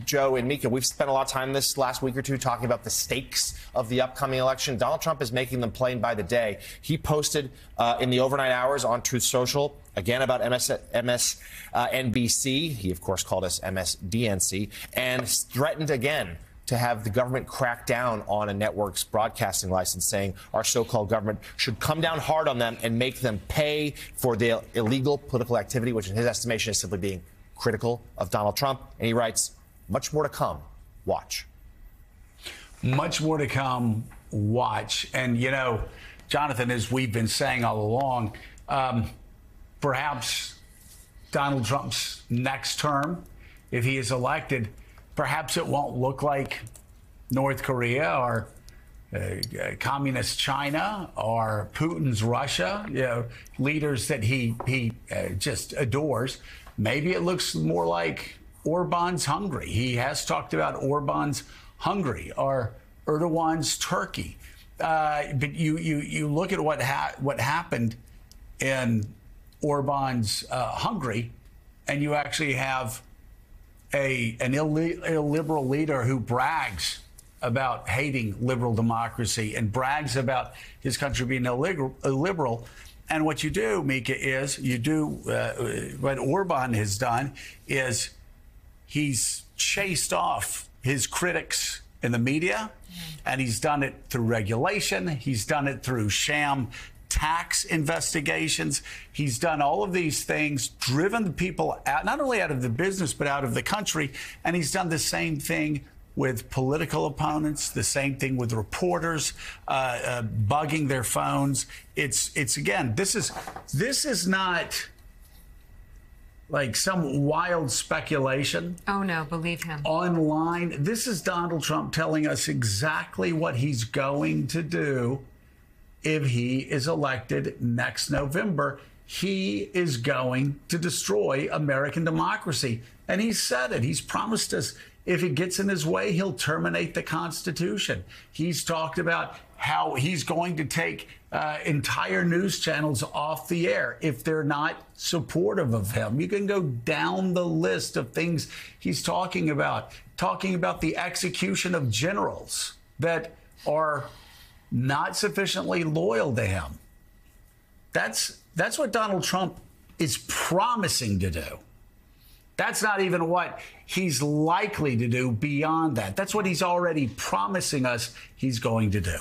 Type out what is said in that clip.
Joe and Mika, we've spent a lot of time this last week or two talking about the stakes of the upcoming election. Donald Trump is making them plain by the day. He posted in the overnight hours on Truth Social, again, about MSNBC. He, of course, called us MSDNC, and threatened again to have the government crack down on a network's broadcasting license, saying our so-called government should come down hard on them and make them pay for the illegal political activity, which in his estimation is simply being critical of Donald Trump. And he writes, much more to come. Watch. Much more to come. Watch. And, you know, Jonathan, as we've been saying all along, perhaps Donald Trump's next term, if he is elected, perhaps it won't look like North Korea or communist China or Putin's Russia, you know, leaders that he just adores. Maybe it looks more like Orban's Hungary. He has talked about Orban's Hungary or Erdogan's Turkey. But you look at what happened in Orban's Hungary, and you actually have an illiberal leader who brags about hating liberal democracy and brags about his country being illiberal. And what you do, Mika, is you do what Orban has done is he's chased off his critics in the media, and he's done it through regulation. He's done it through sham tax investigations. He's done all of these things, driven the people out, not only out of the business, but out of the country. And he's done the same thing with political opponents, the same thing with reporters, bugging their phones. It's again, this is not like some wild speculation. Oh, no, believe him. Online. This is Donald Trump telling us exactly what he's going to do if he is elected next November. He is going to destroy American democracy. And he said it. He's promised us if it gets in his way, he'll terminate the Constitution. He's talked about how he's going to take entire news channels off the air if they're not supportive of him. You can go down the list of things he's talking about the execution of generals that are not sufficiently loyal to him. That's what Donald Trump is promising to do. That's not even what he's likely to do beyond that. That's what he's already promising us he's going to do.